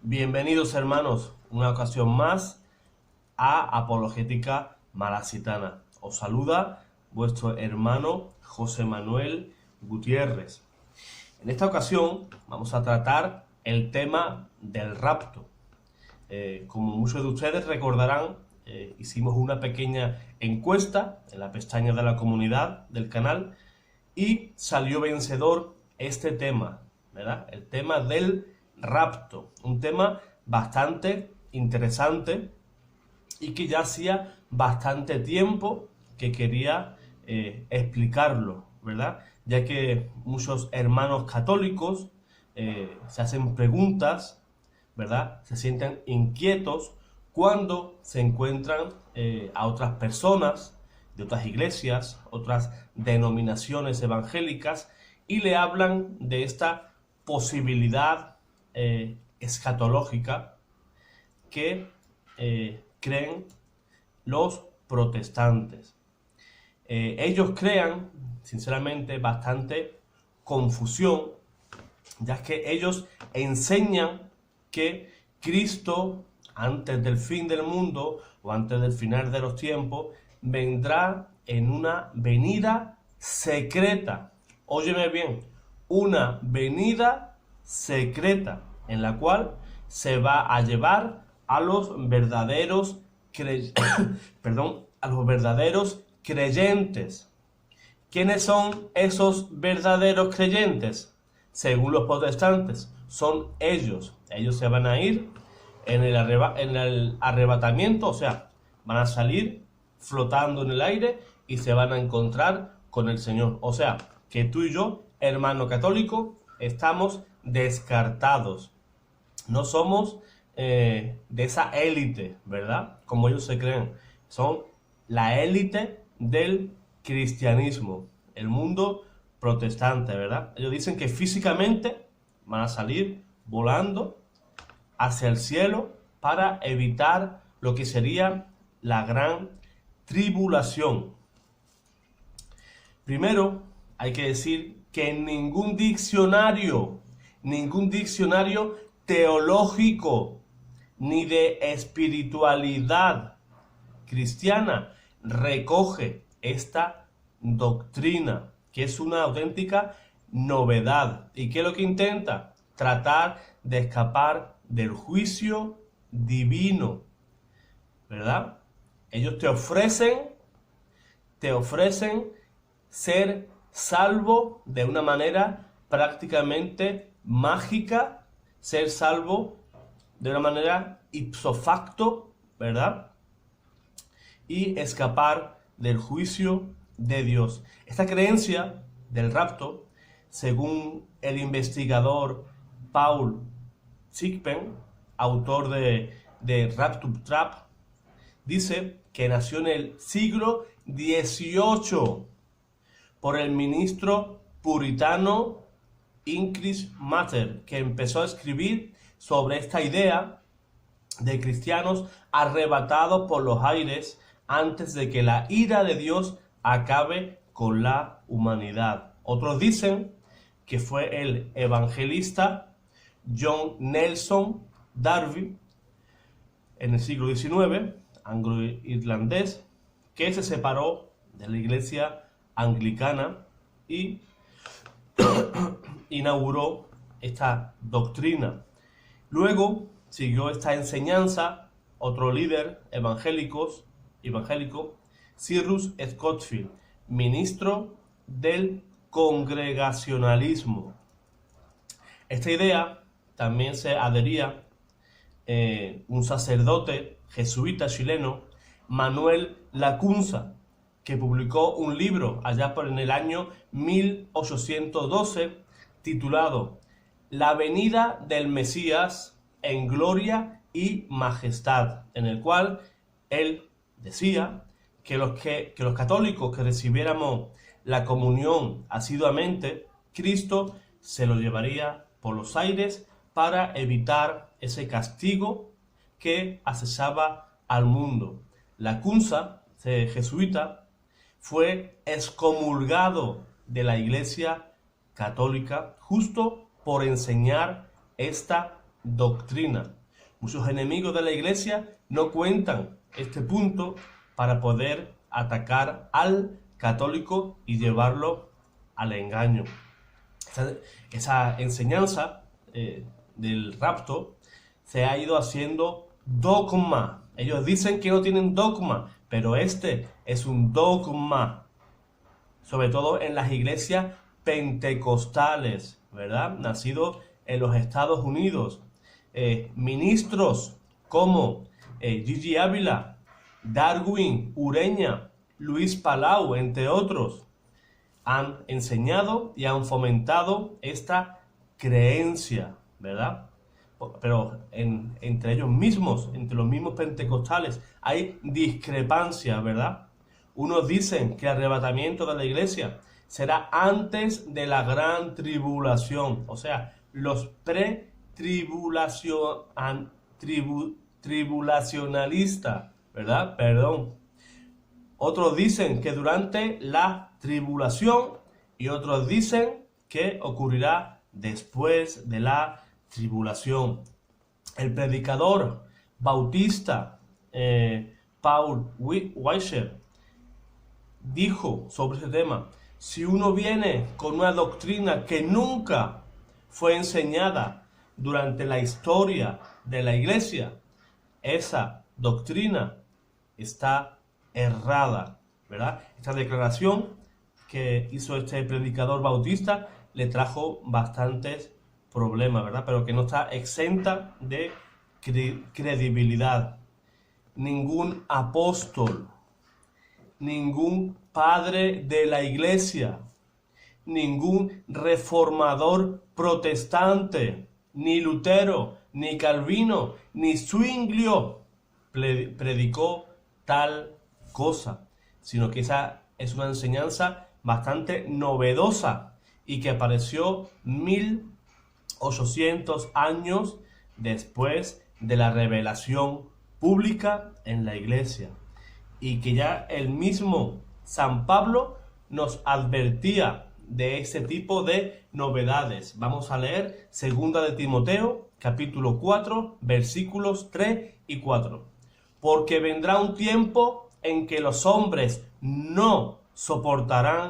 Bienvenidos hermanos, una ocasión más a Apologética Malacitana. Os saluda vuestro hermano José Manuel Gutiérrez. En esta ocasión vamos a tratar el tema del rapto. Como muchos de ustedes recordarán, hicimos una pequeña encuesta en la pestaña de la comunidad del canal y salió vencedor este tema, ¿verdad? El tema del rapto, un tema bastante interesante y que ya hacía bastante tiempo que quería explicarlo, ¿verdad? Ya que muchos hermanos católicos se hacen preguntas, ¿verdad? Se sienten inquietos cuando se encuentran a otras personas de otras iglesias, otras denominaciones evangélicas y le hablan de esta posibilidad escatológica que creen los protestantes. Ellos crean, sinceramente, bastante confusión, ya que ellos enseñan que Cristo, antes del fin del mundo o antes del final de los tiempos, vendrá en una venida secreta. Óyeme bien, una venida secreta en la cual se va a llevar a los verdaderos a los verdaderos creyentes. ¿Quiénes son esos verdaderos creyentes? Según los protestantes, son ellos. Ellos se van a ir en el arrebatamiento, o sea, van a salir flotando en el aire y se van a encontrar con el Señor. O sea, que tú y yo, hermano católico, estamos descartados. No somos de esa élite, ¿verdad? Como ellos se creen. Son la élite del cristianismo, el mundo protestante, ¿verdad? Ellos dicen que físicamente van a salir volando hacia el cielo para evitar lo que sería la gran tribulación. Primero, hay que decir que ningún diccionario teológico ni de espiritualidad cristiana recoge esta doctrina, que es una auténtica novedad. ¿Y qué es lo que intenta? Tratar de escapar del juicio divino, ¿verdad? Ellos te ofrecen ser salvo de una manera prácticamente mágica, ser salvo de una manera ipso facto, ¿verdad? Y escapar del juicio de Dios. Esta creencia del rapto, según el investigador Paul Zygmunt, autor de Rapture Trap, dice que nació en el siglo XVIII por el ministro puritano Increase Mather, que empezó a escribir sobre esta idea de cristianos arrebatados por los aires antes de que la ira de Dios acabe con la humanidad. Otros dicen que fue el evangelista John Nelson Darby en el siglo XIX, anglo-irlandés, que se separó de la iglesia anglicana y inauguró esta doctrina. Luego siguió esta enseñanza otro líder evangélico, Cyrus Scottfield, ministro del congregacionalismo. Esta idea también se adhería un sacerdote jesuita chileno, Manuel Lacunza, que publicó un libro allá por en el año 1812 titulado La venida del Mesías en gloria y majestad, en el cual él decía que los católicos que recibiéramos la comunión asiduamente, Cristo se lo llevaría por los aires para evitar ese castigo que acechaba al mundo. Lacunza, jesuita, fue excomulgado de la Iglesia Católica justo por enseñar esta doctrina. Muchos enemigos de la iglesia no cuentan este punto para poder atacar al católico y llevarlo al engaño. Esa enseñanza del rapto se ha ido haciendo dogma. Ellos dicen que no tienen dogma, pero este es un dogma, sobre todo en las iglesias pentecostales, ¿verdad? Nacido en los Estados Unidos. Ministros como Gigi Ávila, Darwin Ureña, Luis Palau, entre otros, han enseñado y han fomentado esta creencia, ¿verdad? Pero entre ellos mismos, entre los mismos pentecostales, hay discrepancia, ¿verdad? Unos dicen que el arrebatamiento de la iglesia será antes de la gran tribulación, o sea, los tribulacionalistas, ¿verdad? Perdón. Otros dicen que durante la tribulación y otros dicen que ocurrirá después de la tribulación. El predicador bautista Paul Washer dijo sobre ese tema: si uno viene con una doctrina que nunca fue enseñada durante la historia de la iglesia, esa doctrina está errada, ¿verdad? Esta declaración que hizo este predicador bautista le trajo bastantes problemas, ¿verdad? Pero que no está exenta de credibilidad. Ningún apóstol, ningún padre de la iglesia, ningún reformador protestante, ni Lutero, ni Calvino, ni Zwinglio predicó tal cosa, sino que esa es una enseñanza bastante novedosa y que apareció 1800 años después de la revelación pública en la iglesia, y que ya el mismo San Pablo nos advertía de ese tipo de novedades. Vamos a leer 2 de Timoteo, capítulo 4, versículos 3 y 4. Porque vendrá un tiempo en que los hombres no soportarán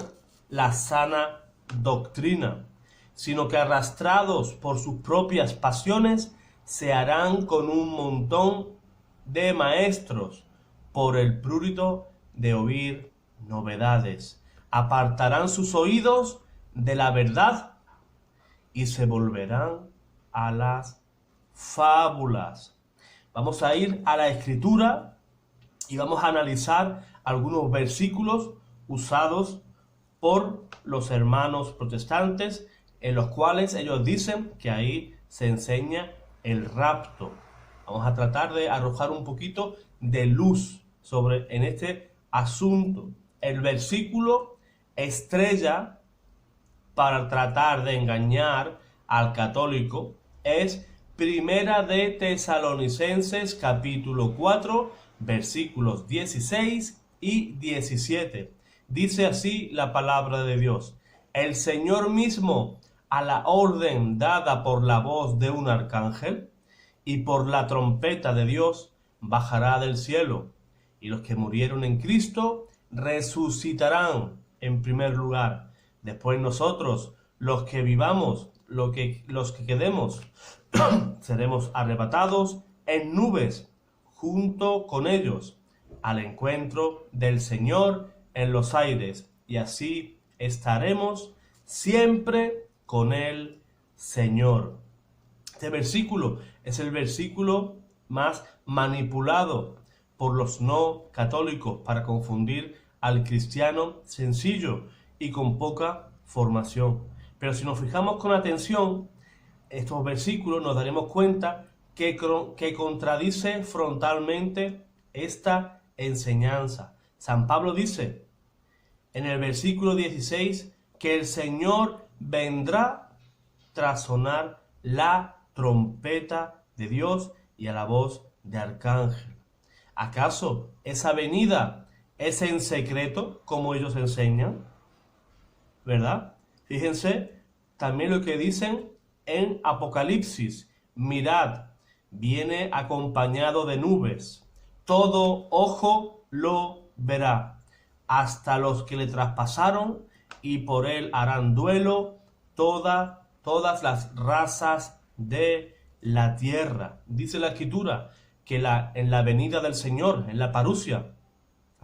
la sana doctrina, sino que arrastrados por sus propias pasiones se harán con un montón de maestros por el prurito de oír novedades. Apartarán sus oídos de la verdad y se volverán a las fábulas. Vamos a ir a la escritura y vamos a analizar algunos versículos usados por los hermanos protestantes, en los cuales ellos dicen que ahí se enseña el rapto. Vamos a tratar de arrojar un poquito de luz en este asunto. El versículo estrella para tratar de engañar al católico es Primera de Tesalonicenses capítulo 4 versículos 16 y 17. Dice así la palabra de Dios: el Señor mismo, a la orden dada por la voz de un arcángel y por la trompeta de Dios, bajará del cielo, y los que murieron en Cristo resucitarán en primer lugar. Después nosotros, los que vivamos, los que quedemos, seremos arrebatados en nubes junto con ellos al encuentro del Señor en los aires, y así estaremos siempre con el Señor. Este versículo es el versículo más manipulado por los no católicos para confundir al cristiano sencillo y con poca formación. Pero si nos fijamos con atención, estos versículos nos daremos cuenta que contradice frontalmente esta enseñanza. San Pablo dice en el versículo 16 que el Señor vendrá tras sonar la trompeta de Dios y a la voz de arcángel. ¿Acaso esa venida es en secreto, como ellos enseñan? ¿Verdad? Fíjense también lo que dicen en Apocalipsis. mirad, viene acompañado de nubes. Todo ojo lo verá, hasta los que le traspasaron, y por él harán duelo todas las razas de la tierra. Dice la Escritura que en la venida del Señor, en la parusia,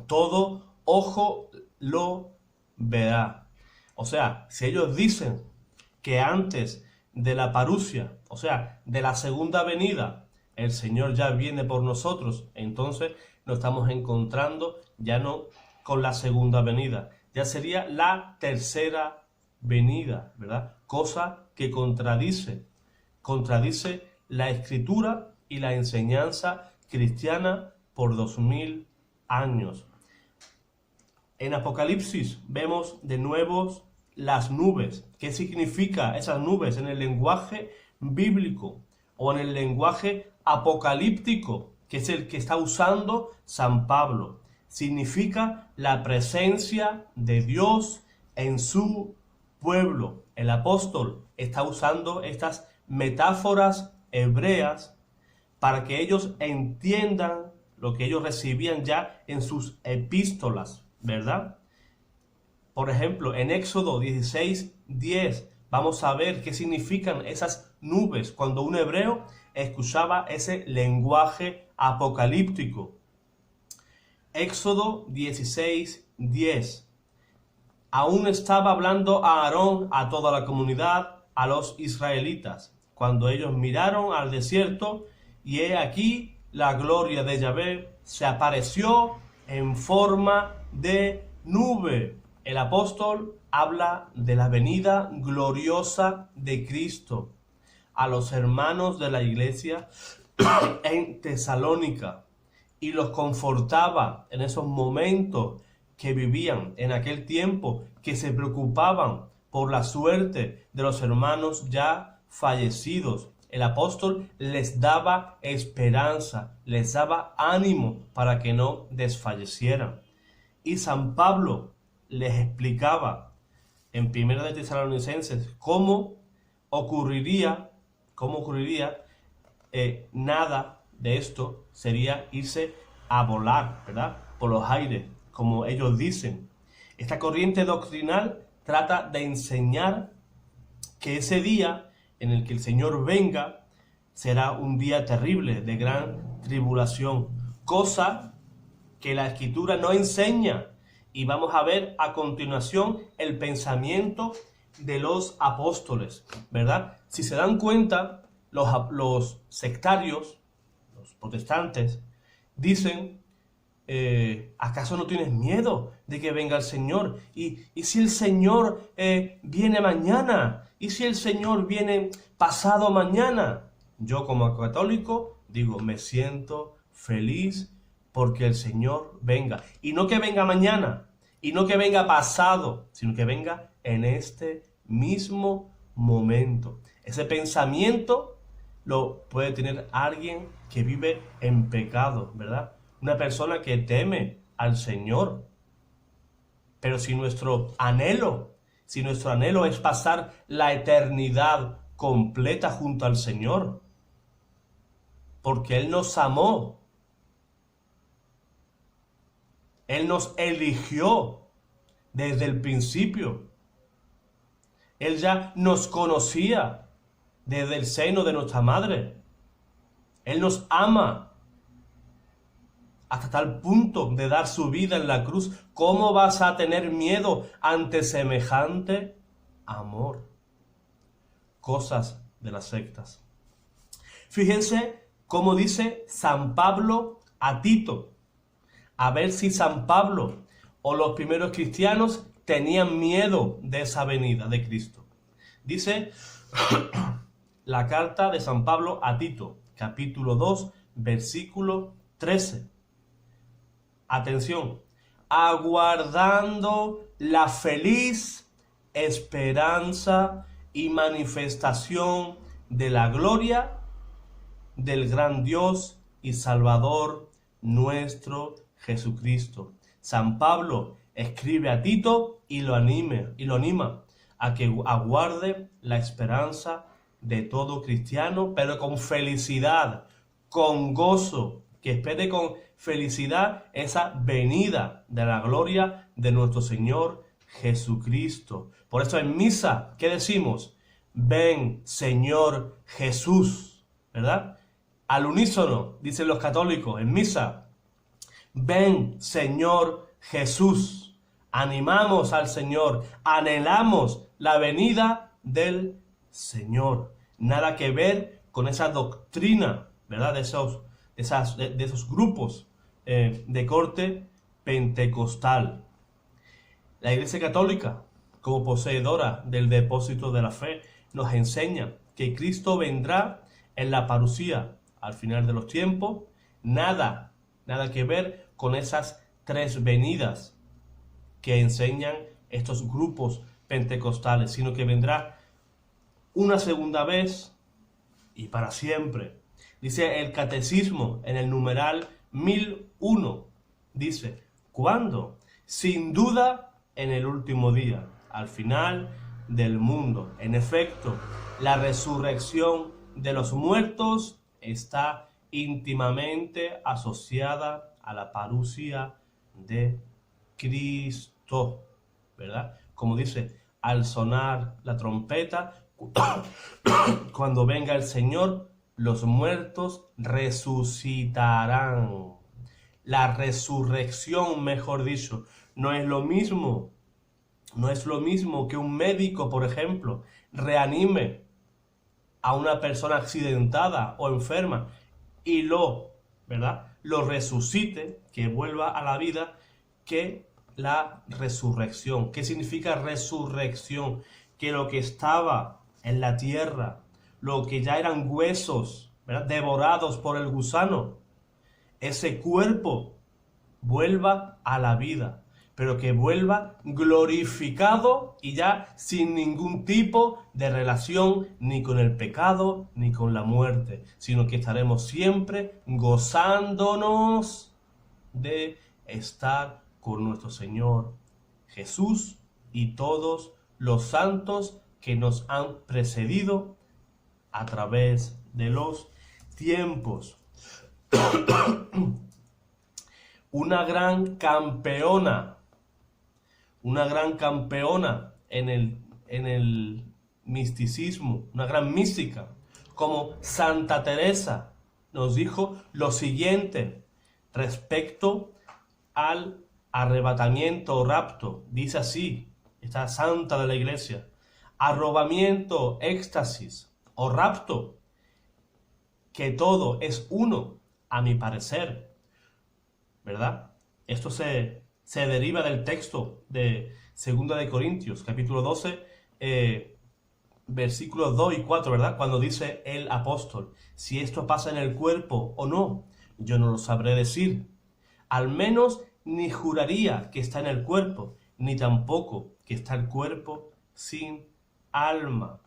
todo ojo lo verá. O sea, si ellos dicen que antes de la parusia, o sea, de la segunda venida, el Señor ya viene por nosotros, entonces nos estamos encontrando ya no con la segunda venida, ya sería la tercera venida, ¿verdad? Cosa que contradice la Escritura y la enseñanza cristiana por 2000 años. En Apocalipsis vemos de nuevo las nubes. ¿Qué significa esas nubes en el lenguaje bíblico o en el lenguaje apocalíptico, que es el que está usando San Pablo? Significa la presencia de Dios en su pueblo. El apóstol está usando estas metáforas hebreas para que ellos entiendan lo que ellos recibían ya en sus epístolas, ¿verdad? Por ejemplo, en Éxodo 16:10 vamos a ver qué significan esas nubes cuando un hebreo escuchaba ese lenguaje apocalíptico. Éxodo 16:10. Aún estaba hablando a Aarón, a toda la comunidad, a los israelitas, cuando ellos miraron al desierto, y he aquí la gloria de Yahvé se apareció en forma de nube. El apóstol habla de la venida gloriosa de Cristo a los hermanos de la iglesia en Tesalónica y los confortaba en esos momentos que vivían en aquel tiempo, que se preocupaban por la suerte de los hermanos ya fallecidos. El apóstol les daba esperanza, les daba ánimo para que no desfallecieran. Y San Pablo les explicaba en 1 de Tesalonicenses cómo ocurriría, nada de esto sería irse a volar, ¿verdad?, por los aires, como ellos dicen. Esta corriente doctrinal trata de enseñar que ese día en el que el Señor venga será un día terrible, de gran tribulación, cosa que la Escritura no enseña. Y vamos a ver a continuación el pensamiento de los apóstoles, ¿verdad? Si se dan cuenta, los sectarios, los protestantes, dicen, ¿acaso no tienes miedo de que venga el Señor? ¿Y si el Señor viene mañana? ¿Y si el Señor viene pasado mañana? Yo como católico digo, me siento feliz porque el Señor venga. Y no que venga mañana, y no que venga pasado, sino que venga en este mismo momento. Ese pensamiento lo puede tener alguien que vive en pecado, ¿verdad? Una persona que teme al Señor. Pero si nuestro anhelo es pasar la eternidad completa junto al Señor, porque Él nos amó, Él nos eligió desde el principio, Él ya nos conocía desde el seno de nuestra madre, Él nos ama hasta tal punto de dar su vida en la cruz. ¿Cómo vas a tener miedo ante semejante amor? Cosas de las sectas. Fíjense cómo dice San Pablo a Tito. A ver si San Pablo o los primeros cristianos tenían miedo de esa venida de Cristo. Dice la carta de San Pablo a Tito, capítulo 2, versículo 13. Atención, aguardando la feliz esperanza y manifestación de la gloria del gran Dios y Salvador nuestro Jesucristo. San Pablo escribe a Tito y lo anima a que aguarde la esperanza de todo cristiano, pero con felicidad, con gozo, que espere con felicidad esa venida de la gloria de nuestro Señor Jesucristo. Por eso en misa, ¿qué decimos? Ven, Señor Jesús, ¿verdad? Al unísono, dicen los católicos en misa, ven, Señor Jesús. Animamos al Señor, anhelamos la venida del Señor. Nada que ver con esa doctrina, ¿verdad? De esos grupos de corte pentecostal. La Iglesia Católica, como poseedora del depósito de la fe, nos enseña que Cristo vendrá en la parusía al final de los tiempos. Nada que ver con esas tres venidas que enseñan estos grupos pentecostales, sino que vendrá una segunda vez y para siempre. Dice el catecismo en el numeral 1001, dice, ¿cuándo? Sin duda en el último día, al final del mundo. En efecto, la resurrección de los muertos está íntimamente asociada a la parusía de Cristo, ¿verdad? Como dice, al sonar la trompeta, cuando venga el Señor, los muertos resucitarán. La resurrección, mejor dicho, no es lo mismo que un médico, por ejemplo, reanime a una persona accidentada o enferma y ¿verdad? Lo resucite, que vuelva a la vida, que la resurrección. ¿Qué significa resurrección? Que lo que estaba en la tierra, lo que ya eran huesos, ¿verdad? Devorados por el gusano, ese cuerpo vuelva a la vida, pero que vuelva glorificado y ya sin ningún tipo de relación ni con el pecado ni con la muerte, sino que estaremos siempre gozándonos de estar con nuestro Señor Jesús y todos los santos que nos han precedido a través de los tiempos. Una gran campeona en el misticismo, una gran mística, como Santa Teresa, nos dijo lo siguiente respecto al arrebatamiento o rapto. Dice así, esta santa de la Iglesia: arrobamiento, éxtasis o rapto, que todo es uno, a mi parecer, ¿verdad? Esto se deriva del texto de 2 de Corintios, capítulo 12, versículos 2 y 4, ¿verdad? Cuando dice el apóstol, si esto pasa en el cuerpo o no, yo no lo sabré decir. Al menos ni juraría que está en el cuerpo, ni tampoco que está el cuerpo sin alma.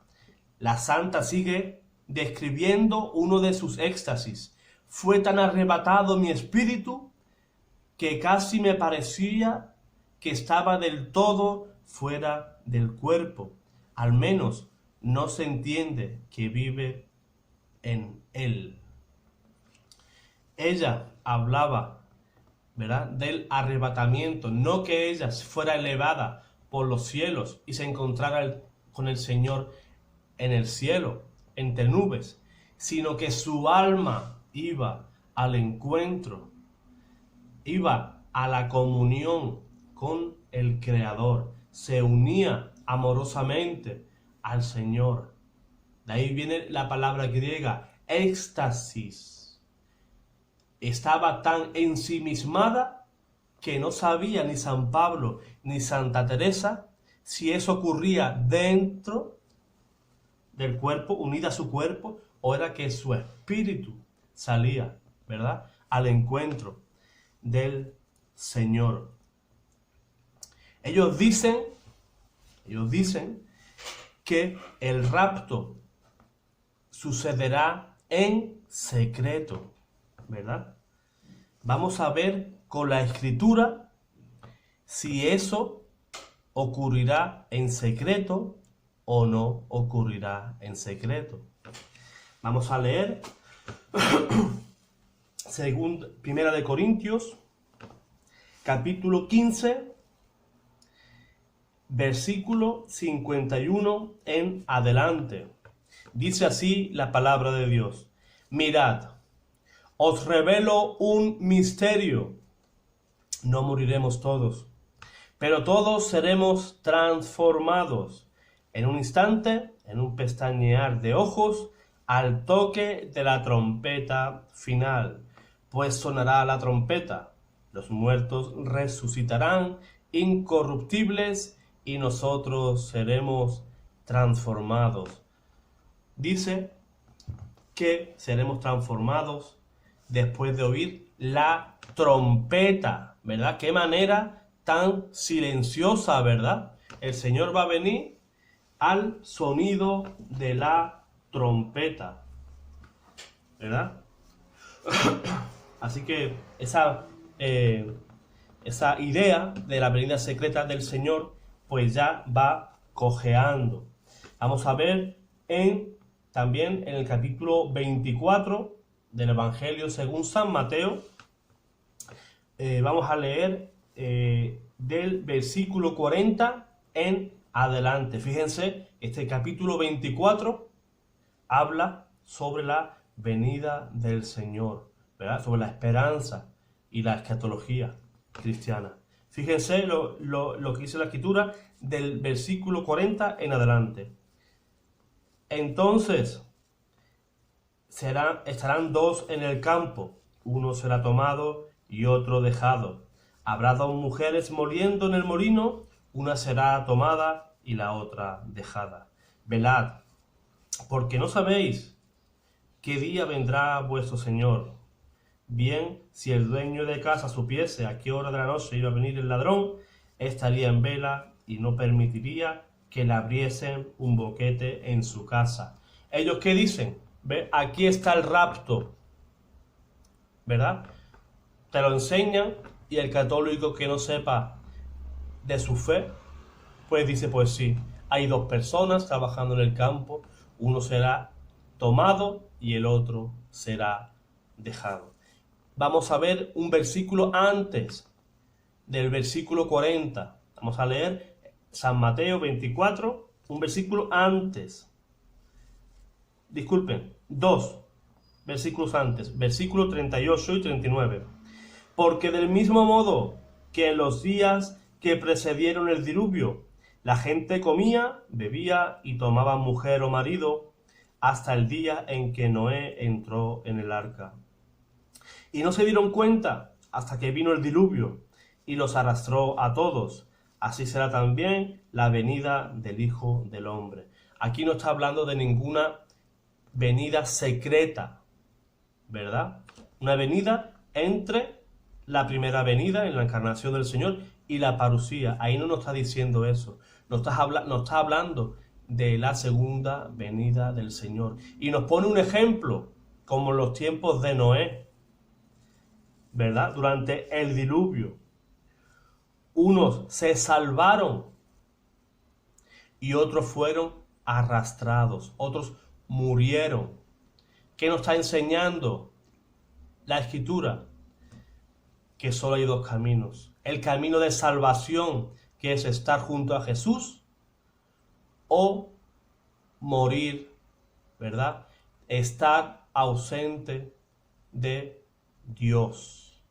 La santa sigue describiendo uno de sus éxtasis. Fue tan arrebatado mi espíritu que casi me parecía que estaba del todo fuera del cuerpo. Al menos no se entiende que vive en él. Ella hablaba, ¿verdad?, del arrebatamiento, no que ella fuera elevada por los cielos y se encontrara con el Señor en el cielo, entre nubes, sino que su alma iba al encuentro, iba a la comunión con el Creador, se unía amorosamente al Señor. De ahí viene la palabra griega, éxtasis. Estaba tan ensimismada que no sabía ni San Pablo ni Santa Teresa si eso ocurría dentro del cuerpo, unida a su cuerpo, o era que su espíritu salía, ¿verdad?, al encuentro del Señor. Ellos dicen que el rapto sucederá en secreto, ¿verdad? Vamos a ver con la Escritura si eso ocurrirá en secreto o no ocurrirá en secreto. Vamos a leer Primera de Corintios, capítulo 15, versículo 51 en adelante. Dice así la palabra de Dios: mirad, os revelo un misterio. No moriremos todos, pero todos seremos transformados en un instante, en un pestañear de ojos, al toque de la trompeta final. Pues sonará la trompeta, los muertos resucitarán incorruptibles y nosotros seremos transformados. Dice que seremos transformados después de oír la trompeta, ¿verdad? Qué manera tan silenciosa, ¿verdad? El Señor va a venir al sonido de la trompeta, ¿verdad? Así que esa idea de la venida secreta del Señor pues ya va cojeando. Vamos a ver también en el capítulo 24 del Evangelio según San Mateo. Vamos a leer del versículo 40 en adelante. Fíjense, este capítulo 24 habla sobre la venida del Señor, ¿verdad? Sobre la esperanza y la escatología cristiana. Fíjense lo que dice la Escritura del versículo 40 en adelante. Entonces estarán dos en el campo, uno será tomado y otro dejado. Habrá dos mujeres moliendo en el molino, una será tomada y la otra dejada. Velad, porque no sabéis qué día vendrá vuestro Señor. Bien, si el dueño de casa supiese a qué hora de la noche iba a venir el ladrón, estaría en vela y no permitiría que le abriesen un boquete en su casa. ¿Ellos qué dicen? ¿Ve? Aquí está el rapto, ¿verdad? Te lo enseñan y el católico que no sepa de su fe, pues dice, pues sí, hay dos personas trabajando en el campo, uno será tomado y el otro será dejado. Vamos a ver un versículo antes del versículo 40. Vamos a leer San Mateo 24, un versículo antes. Disculpen, dos versículos antes, versículos 38 y 39. Porque del mismo modo que en los días que precedieron el diluvio, la gente comía, bebía y tomaba mujer o marido hasta el día en que Noé entró en el arca. Y no se dieron cuenta hasta que vino el diluvio y los arrastró a todos. Así será también la venida del Hijo del Hombre. Aquí no está hablando de ninguna venida secreta, ¿verdad? Una venida entre la primera venida en la encarnación del Señor y la parusía. Ahí no nos está diciendo eso. Nos está hablando de la segunda venida del Señor. Y nos pone un ejemplo, como en los tiempos de Noé, ¿verdad? Durante el diluvio. Unos se salvaron y otros fueron arrastrados, otros murieron. ¿Qué nos está enseñando la Escritura? Que solo hay dos caminos. El camino de salvación, que es estar junto a Jesús, o morir, ¿verdad? Estar ausente de Dios.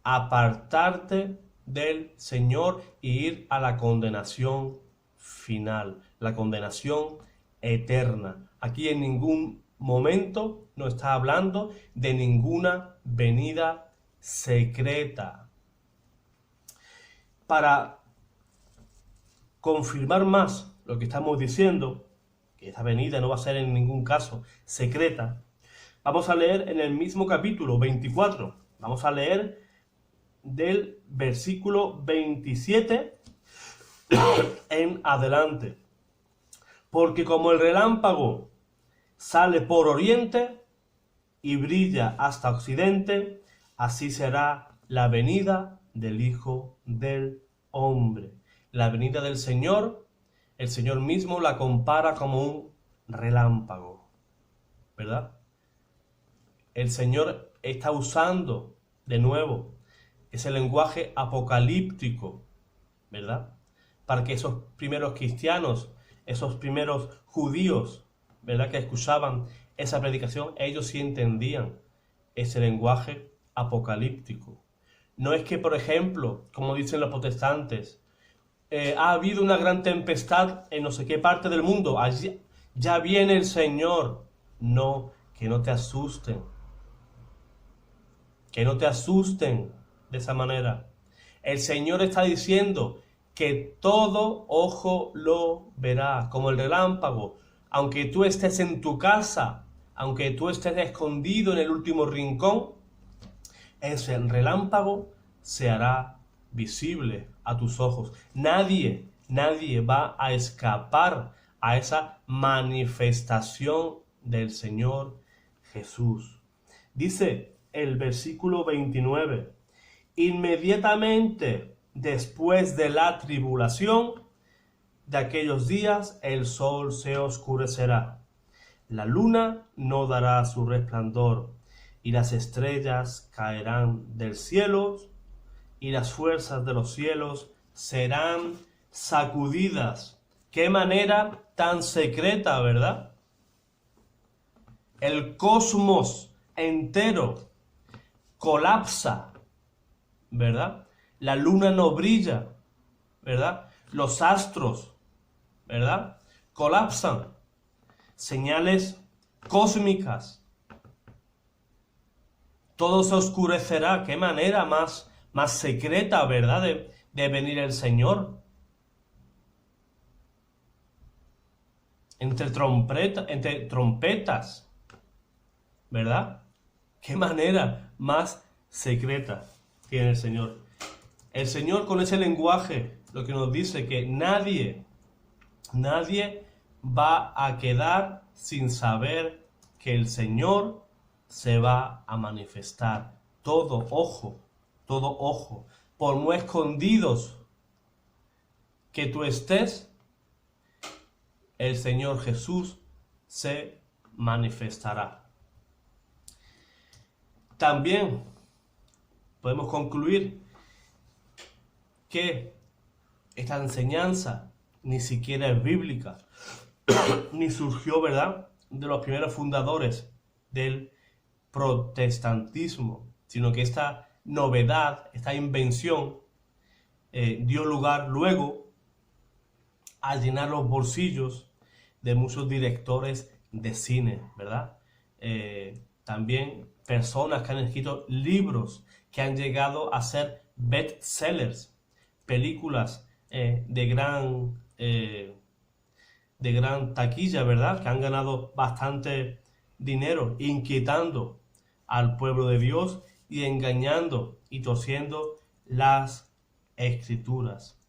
Apartarte del Señor y ir a la condenación final, la condenación eterna. Aquí en ningún momento no está hablando de ninguna venida secreta. Para confirmar más lo que estamos diciendo, que esta venida no va a ser en ningún caso secreta, vamos a leer en el mismo capítulo 24, vamos a leer del versículo 27 en adelante. Porque como el relámpago sale por oriente y brilla hasta occidente, así será la venida del Hijo del Hombre. La venida del Señor, el Señor mismo la compara como un relámpago, ¿verdad? El Señor está usando de nuevo ese lenguaje apocalíptico, ¿verdad? Para que esos primeros cristianos, esos primeros judíos, ¿verdad?, que escuchaban esa predicación, ellos sí entendían ese lenguaje apocalíptico. No es que, por ejemplo, como dicen los protestantes, ha habido una gran tempestad en no sé qué parte del mundo, allí ya viene el Señor. No, que no te asusten. Que no te asusten de esa manera. El Señor está diciendo que todo ojo lo verá, como el relámpago. Aunque tú estés en tu casa, aunque tú estés escondido en el último rincón, ese relámpago se hará visible a tus ojos. Nadie va a escapar a esa manifestación del Señor Jesús. Dice el versículo 29, inmediatamente después de la tribulación de aquellos días, el sol se oscurecerá, la luna no dará su resplandor, y las estrellas caerán del cielo, y las fuerzas de los cielos serán sacudidas. Qué manera tan secreta, ¿verdad? El cosmos entero colapsa, ¿verdad? La luna no brilla, ¿verdad? Los astros, ¿verdad?, colapsan. Señales cósmicas. Todo se oscurecerá. Qué manera más secreta, ¿verdad?, de venir el Señor. Entre trompetas, ¿verdad? Qué manera más secreta tiene el Señor. El Señor, con ese lenguaje, lo que nos dice que nadie va a quedar sin saber que el Señor se va a manifestar. Todo ojo, por muy escondidos que tú estés, el Señor Jesús se manifestará. También podemos concluir que esta enseñanza ni siquiera es bíblica, ni surgió, ¿verdad?, de los primeros fundadores del protestantismo, sino que esta novedad, esta invención, dio lugar luego a llenar los bolsillos de muchos directores de cine, ¿verdad? También personas que han escrito libros que han llegado a ser bestsellers, películas de gran taquilla, ¿verdad?, que han ganado bastante dinero, inquietando al pueblo de Dios y engañando y torciendo las escrituras.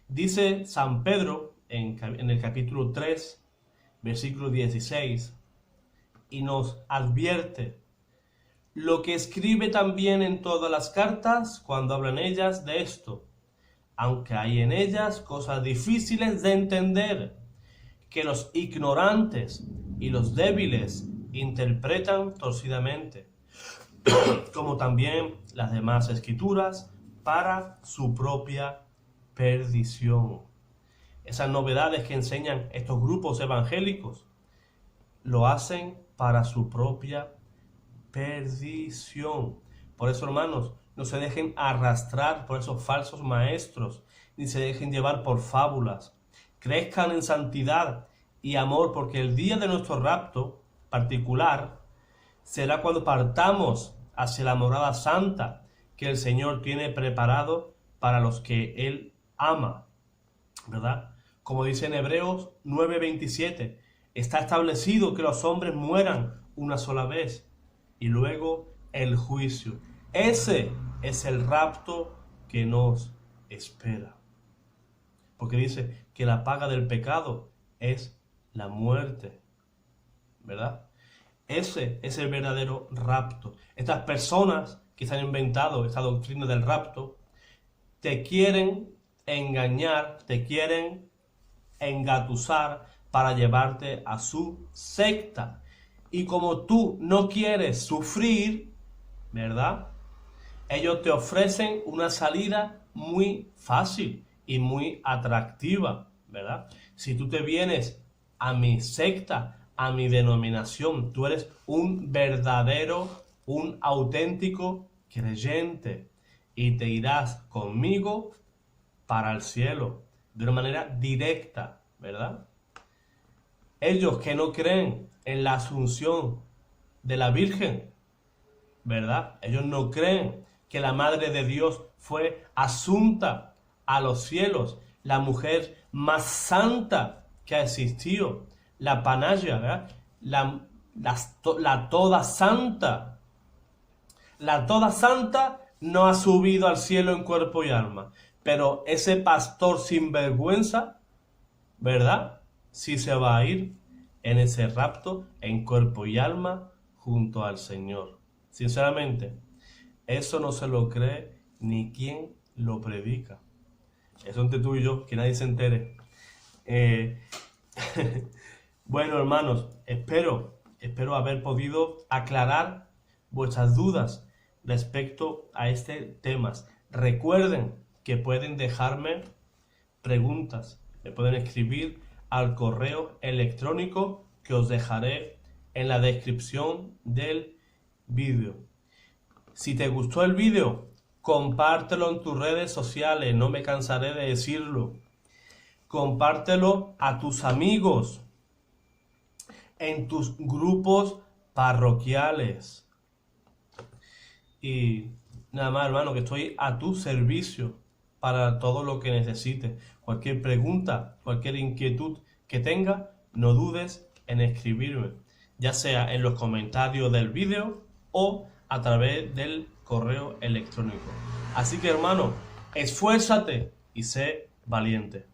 Dice San Pedro en el capítulo 3, versículo 16, y nos advierte lo que escribe también en todas las cartas cuando hablan ellas de esto, aunque hay en ellas cosas difíciles de entender, que los ignorantes y los débiles interpretan torcidamente, como también las demás escrituras, para su propia perdición. Esas novedades que enseñan estos grupos evangélicos lo hacen para su propia perdición. Por eso, hermanos, no se dejen arrastrar por esos falsos maestros, ni se dejen llevar por fábulas. Crezcan en santidad y amor, porque el día de nuestro rapto particular será cuando partamos hacia la morada santa que el Señor tiene preparado para los que Él ama, ¿verdad? Como dice en Hebreos 9:27, está establecido que los hombres mueran una sola vez y luego el juicio. Ese es el rapto que nos espera. Porque dice que la paga del pecado es la muerte, ¿verdad? Ese es el verdadero rapto. Estas personas que se han inventado esta doctrina del rapto te quieren engañar, te quieren engatusar para llevarte a su secta. Y como tú no quieres sufrir, ¿verdad? Ellos te ofrecen una salida muy fácil y muy atractiva, ¿verdad? Si tú te vienes a mi secta, a mi denominación, tú eres un verdadero, un auténtico creyente y te irás conmigo para el cielo de una manera directa, ¿verdad? Ellos que no creen en la asunción de la Virgen, ¿verdad? Ellos no creen que la Madre de Dios fue asunta a los cielos, la mujer más santa que ha existido, la Panaya, ¿verdad? La toda santa. La toda santa no ha subido al cielo en cuerpo y alma, pero ese pastor sin vergüenza, ¿verdad? Sí se va a ir en ese rapto en cuerpo y alma junto al Señor. Sinceramente, eso no se lo cree ni quien lo predica. Eso entre tú y yo, que nadie se entere. Bueno, hermanos, espero haber podido aclarar vuestras dudas respecto a este tema. Recuerden que pueden dejarme preguntas, me pueden escribir al correo electrónico que os dejaré en la descripción del vídeo. Si te gustó el vídeo, compártelo en tus redes sociales, no me cansaré de decirlo. Compártelo a tus amigos, en tus grupos parroquiales. Y nada más, hermano, que estoy a tu servicio para todo lo que necesites. Cualquier pregunta, cualquier inquietud que tengas, no dudes en escribirme, ya sea en los comentarios del vídeo o a través del correo electrónico. Así que, hermano, esfuérzate y sé valiente.